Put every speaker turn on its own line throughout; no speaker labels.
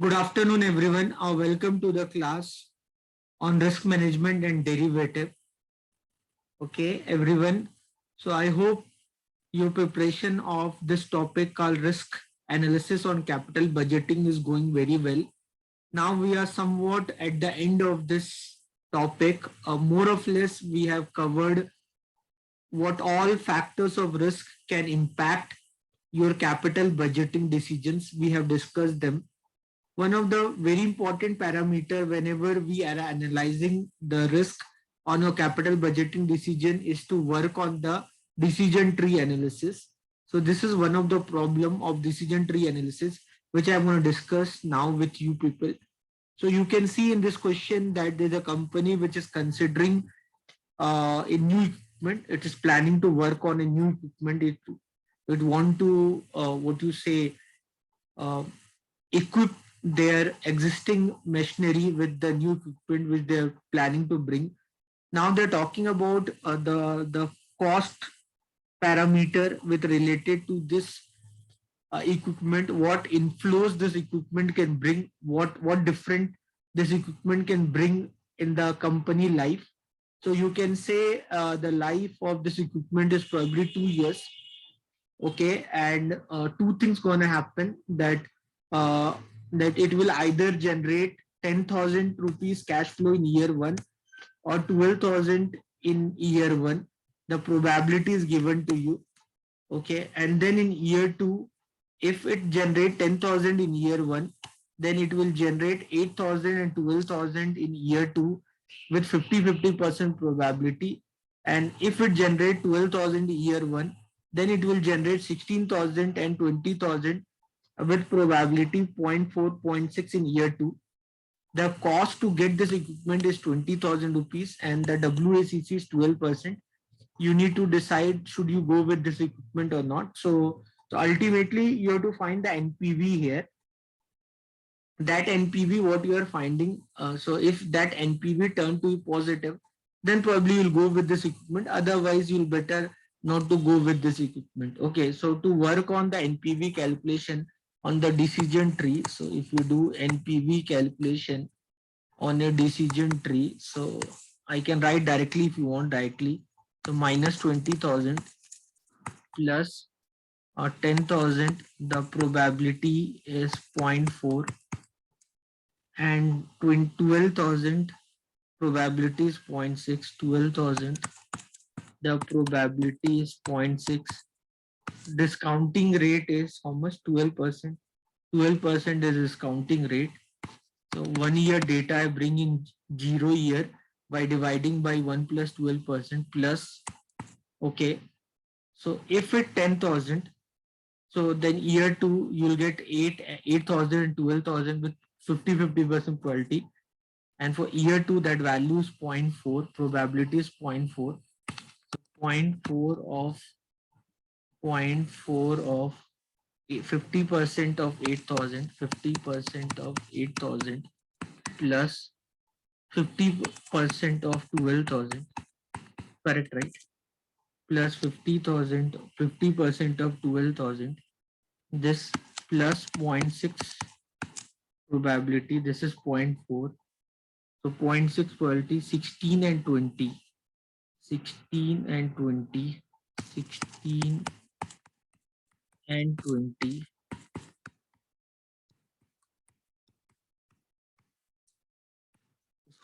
Good afternoon, everyone. Welcome to the class on risk management and derivative. Okay, everyone. So I hope your preparation of this topic called risk analysis on capital budgeting is going very well. Now we are somewhat at the end of this topic. More or less, we have covered what all factors of risk can impact your capital budgeting decisions. We have discussed them. One of the very important parameter whenever we are analyzing the risk on a capital budgeting decision is to work on the decision tree analysis. So this is one of the problem of decision tree analysis, which I'm going to discuss now with you people. So you can see in this question that there's a company which is considering a new equipment. It is planning to work on a new equipment. It want to what you say uh, equip their existing machinery with the new equipment which they're planning to bring. Now they're talking about the cost parameter with related to this equipment, what inflows this equipment can bring, what different this equipment can bring in the company life. So you can say the life of this equipment is probably 2 years. Okay, and two things gonna happen uh, that it will either generate 10,000 rupees cash flow in year one or 12,000 in year one. The probability is given to you. Okay, and then in year two, if it generate 10,000 in year one, then it will generate 8,000 and 12,000 in year two with 50% probability. And if it generate 12,000 in year one, then it will generate 16,000 and 20,000 with probability 0.4, zero point 0.6 in year two. The cost to get this equipment is 20,000 rupees and the WACC is 12%. You need to decide should you go with this equipment or not. So ultimately you have to find the NPV here. That NPV what you are finding. So if that NPV turn to be positive, then probably you'll go with this equipment. Otherwise, you'll better not to go with this equipment. Okay, so to work on the NPV calculation on the decision tree. So if you do NPV calculation on a decision tree, so I can write directly if you want directly. So minus 20,000 plus 10,000, the probability is 0.4 and 12,000 probability is 0.6, 12,000 the probability is 0.6. Discounting rate is how much? 12%. 12% is discounting rate. So 1 year data I bring in 0 year by dividing by 1 plus 12% plus. Okay. So if it 10,000, so then year two you'll get 8,000 and 12,000 with 50% probability. And for year two, that value is 0.4, probability is 0.4. So 0.4 of 50% of 8,000, 50% of 8,000 plus 50% of 12,000, correct, right? Plus 50,000, 50% of 12,000, this plus 0.6 probability, this is 0.4. So 0.6 probability, 16 and 20, 16 and 20, 16 and 20.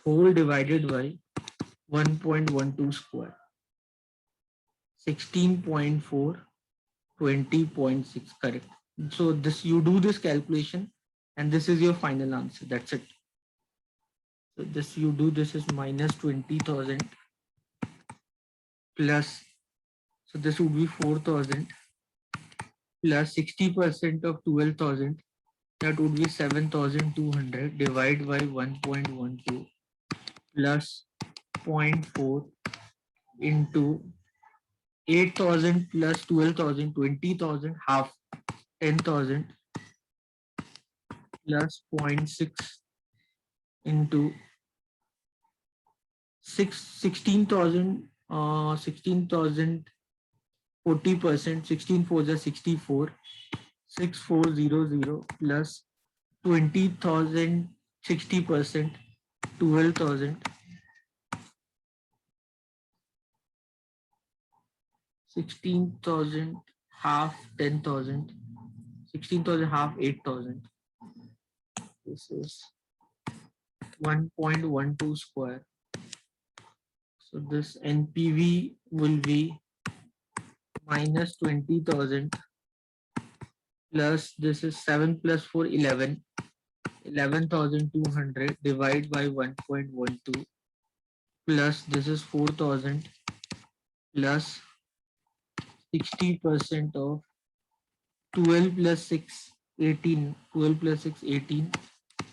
Whole divided by 1.12 square. 16.4, 20.6, correct. So this you do this calculation and this is your final answer. That's it. So this you do this is minus 20,000 plus, so this would be 4,000 plus 60% of 12,000, that would be 7,200 divided by 1.12 plus 0.4 into 8,000 plus 12,000, 20,000, half 10,000 plus 0.6 into 16,000, 16,000, 40%, 16 4 is 64, 6400 plus 20,000, 60%, 12,000, 16,000, half 10,000, 16,000, half 8,000. This is 1.12 square. So this NPV will be minus 20,000 plus this is 7 plus 4, 11. 11,200 divided by 1.12 plus this is 4,000 plus 60% of 12 plus 6, 18. 12 plus 6, 18.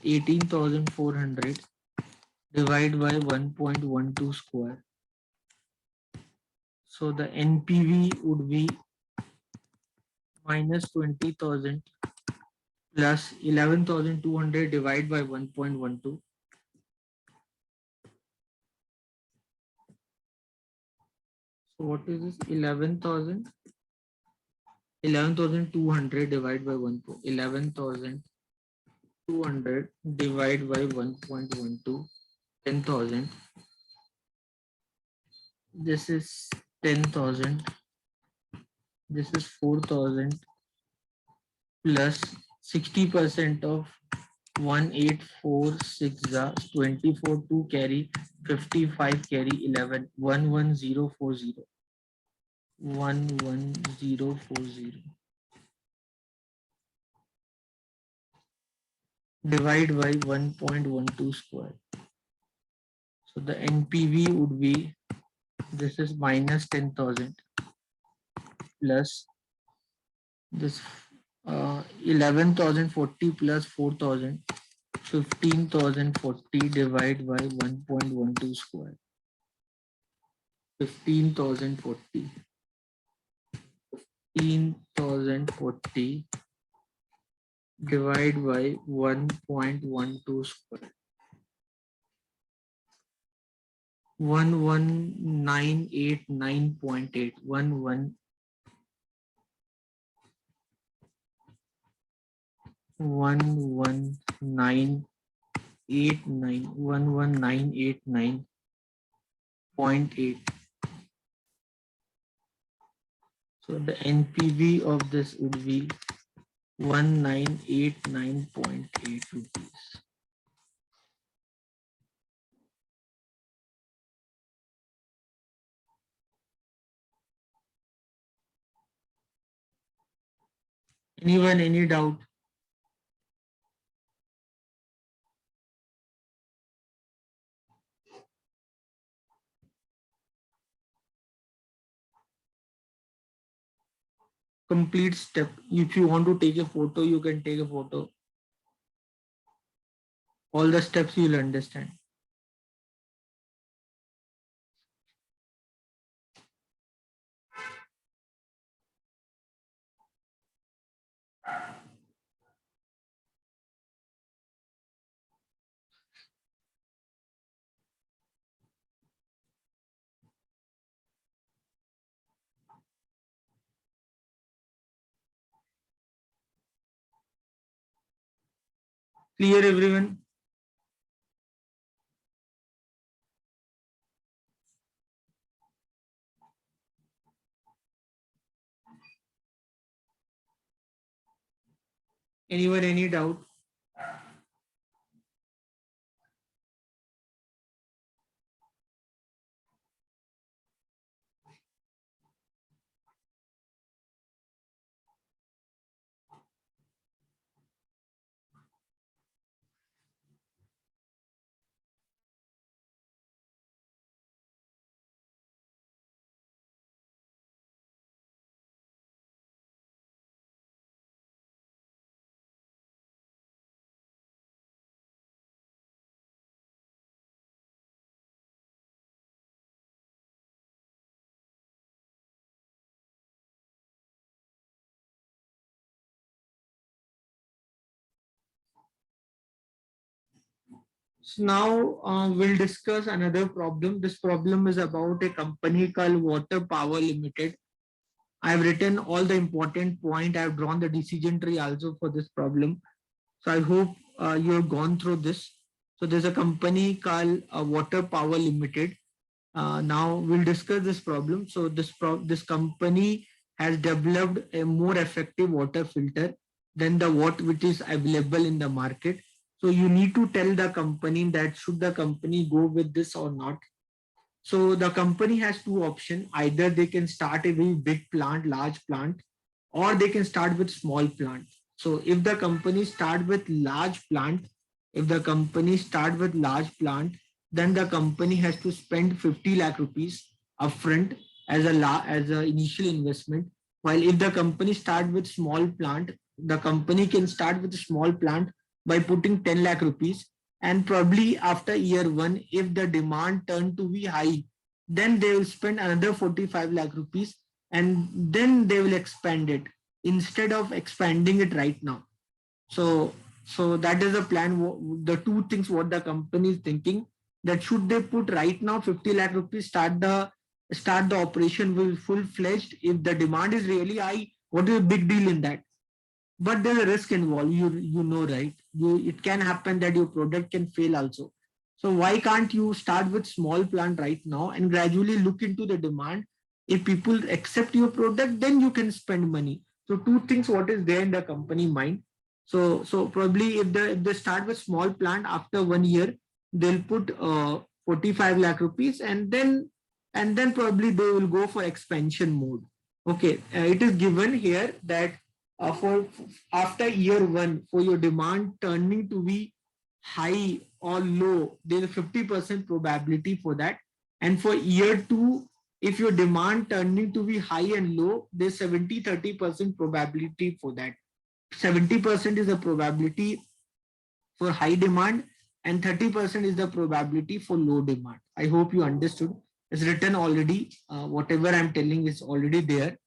18,400 divided by 1.12 square. So the NPV would be minus 20,000 plus 11,200 divided by 1.12. So what is this? 11,200 divided by 1. 11,200 divided by 1.12. 10,000. This is 10,000. This is 4,000 plus 60% of 1846 24, 2 carry 55 carry 11 11040 11040 divide by 1.12 square. So the NPV would be, this is minus 10,000 plus this 11,040 plus 4,000, 15,040 divided by 1.12 square. 15,040. 15,040 divided by 1.12 square. 11,989.8. 11,989.8. So the NPV of this would be 1989.8 rupees. Anyone, any doubt? Complete step. If you want to take a photo, you can take a photo. All the steps you'll understand. Clear, everyone? Anyone, any doubt? So now we'll discuss another problem. This problem is about a company called Water Power Limited. I've written all the important point. I've drawn the decision tree also for this problem. So I hope you've gone through this. So there's a company called Water Power Limited. Now we'll discuss this problem. So this company has developed a more effective water filter than the what which is available in the market. So you need to tell the company that should the company go with this or not. So the company has two options. Either they can start a very big plant, large plant, or they can start with small plant. So if the company start with large plant, if the company start with large plant, then the company has to spend 50 lakh rupees upfront as as a initial investment. While if the company start with small plant, the company can start with a small plant by putting 10 lakh rupees, and probably after year one, if the demand turn to be high, then they will spend another 45 lakh rupees, and then they will expand it instead of expanding it right now. So that is the plan. The two things what the company is thinking, that should they put right now 50 lakh rupees, start the operation with full fledged. If the demand is really high, what is the big deal in that? But there's a risk involved. You know, right? It can happen that your product can fail also. So why can't you start with small plant right now and gradually look into the demand? If people accept your product, then you can spend money. So two things what is there in the company mind. So probably if they start with small plant, after 1 year they'll put 45 lakh rupees, and then probably they will go for expansion mode. Okay, it is given here that for after year one, for your demand turning to be high or low, there's a 50% probability for that. And for year two, if your demand turning to be high and low, there's 70-30% probability for that. 70% is the probability for high demand, and 30% is the probability for low demand. I hope you understood. It's written already. Whatever I'm telling is already there.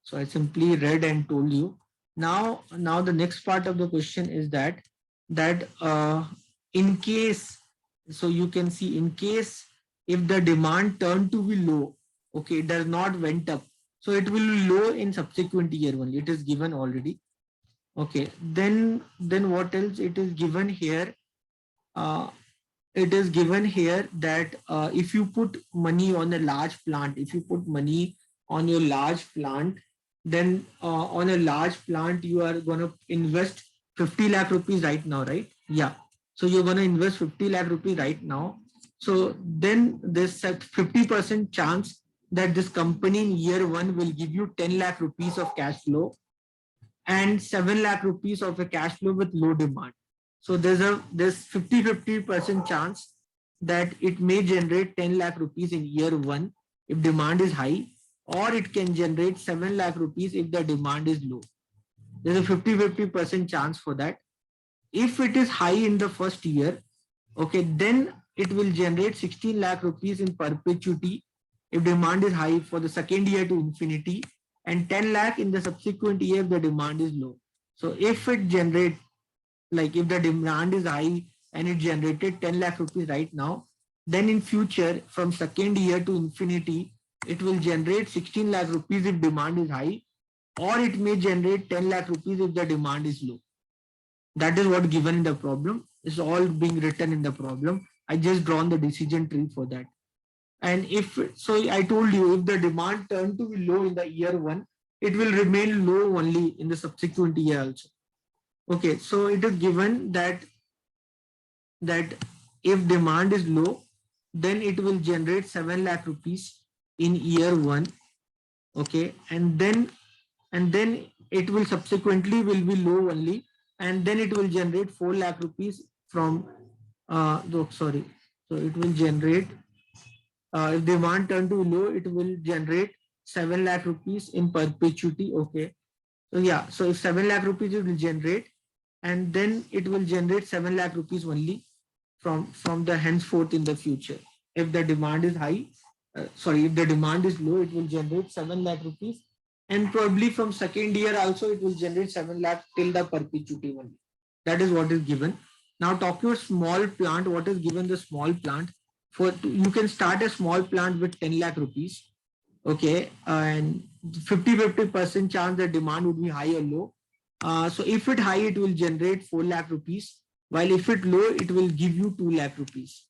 So I simply read and told you. Now the next part of the question is that in case, so you can see, in case if the demand turned to be low, okay, it does not went up, so it will be low in subsequent year only. It is given already. Okay, then what else? It is given here. It is given here that if you put money on a large plant, if you put money on your large plant, then on a large plant you are going to invest 50 lakh rupees right now, right? Yeah. So you're going to invest 50 lakh rupees right now. So then there's a 50% chance that this company in year one will give you 10 lakh rupees of cash flow and 7 lakh rupees of a cash flow with low demand. So there's 50% chance that it may generate 10 lakh rupees in year one if demand is high, or it can generate 7 lakh rupees if the demand is low. There's a 50% chance for that. If it is high in the first year, okay, then it will generate 16 lakh rupees in perpetuity if demand is high for the second year to infinity, and 10 lakh in the subsequent year if the demand is low. So if it generates, like if the demand is high and it generated 10 lakh rupees right now, then in future from second year to infinity, it will generate 16 lakh rupees if demand is high, or it may generate 10 lakh rupees if the demand is low. That is what given in the problem. It's all being written in the problem. I just drawn the decision tree for that. And if so, I told you, if the demand turned to be low in the year one, it will remain low only in the subsequent year also. Okay, so it is given that if demand is low, then it will generate 7 lakh rupees in year one. Okay, and then it will subsequently will be low only, and then it will generate 4 lakh rupees from so it will generate, if demand turn to low, it will generate 7 lakh rupees in perpetuity. Okay, so yeah, so if 7 lakh rupees it will generate, and then it will generate 7 lakh rupees only from the henceforth in the future. If the demand is high, if the demand is low, it will generate 7 lakh rupees, and probably from second year also it will generate 7 lakh till the perpetuity only. That is what is given. Now talking about small plant, what is given the small plant? You can start a small plant with 10 lakh rupees. Okay, and 50% chance the demand would be high or low. So if it high, it will generate 4 lakh rupees. while if it low, it will give you 2 lakh rupees.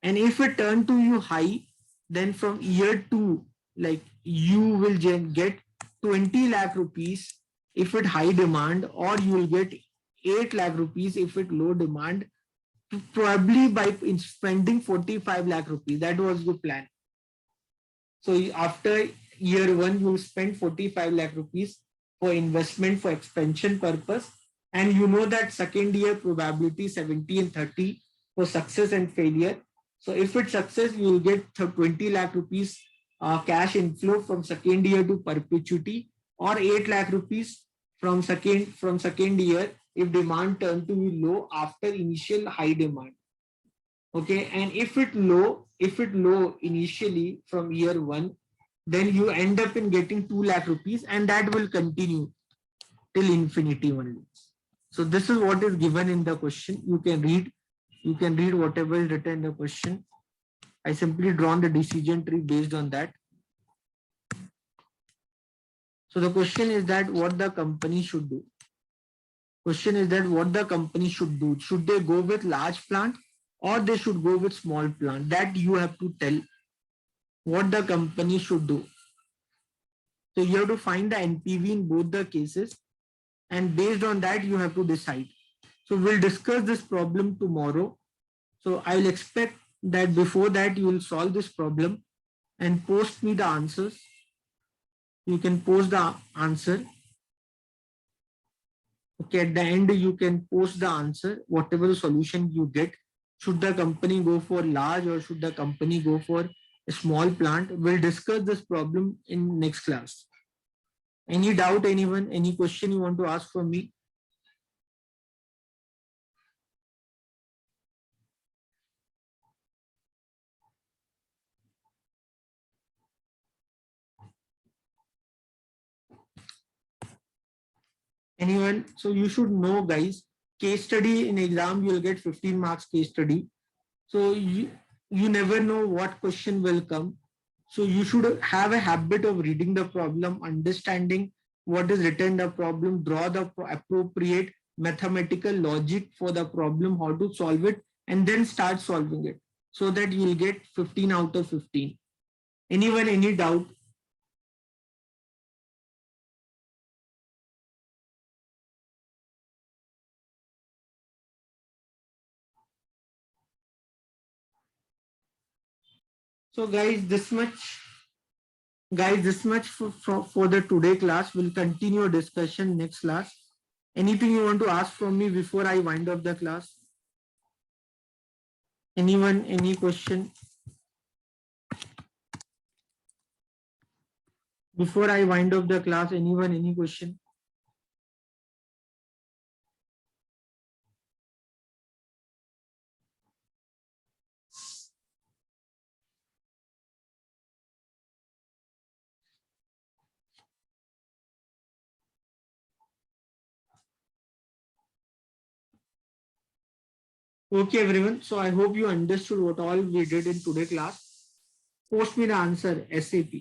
And if it turn to you high, then from year 2, like you will get 20 lakh rupees if it high demand, or you will get 8 lakh rupees if it low demand, probably by spending 45 lakh rupees. That was your plan. So after year 1, you will spend 45 lakh rupees for investment for expansion purpose. And you know that second year probability 70 and 30 for success and failure. So if it's success, you will get 20 lakh rupees cash inflow from second year to perpetuity, or 8 lakh rupees from second year if demand turn to be low after initial high demand. Okay, and if it low initially from year 1, then you end up in getting 2 lakh rupees, and that will continue till infinity only. So this is what is given in the question. You can read whatever is written in the question. I simply drawn the decision tree based on that. So the question is that what the company should do. Question is that what the company should do. Should they go with large plant, or they should go with small plant? That you have to tell what the company should do. So you have to find the NPV in both the cases, and based on that you have to decide. So we'll discuss this problem tomorrow. So I will expect that before that you will solve this problem and post me the answers. You can post the answer. Okay, at the end you can post the answer, whatever the solution you get. Should the company go for large, or should the company go for a small plant? We'll discuss this problem in next class. Any doubt, anyone? Any question you want to ask from me? Anyone? So you should know, guys, case study in exam, you'll get 15 marks case study. So you never know what question will come. So you should have a habit of reading the problem, understanding what is written in the problem, draw the appropriate mathematical logic for the problem, how to solve it, and then start solving it, so that you will get 15 out of 15. Anyone, any doubt? So this much for the today class. We'll continue discussion next class. Anything you want to ask from me before I wind up the class? Anyone, any question? Before I wind up the class, anyone, any question? Okay, everyone. So I hope you understood what all we did in today class. Post me the answer SAP.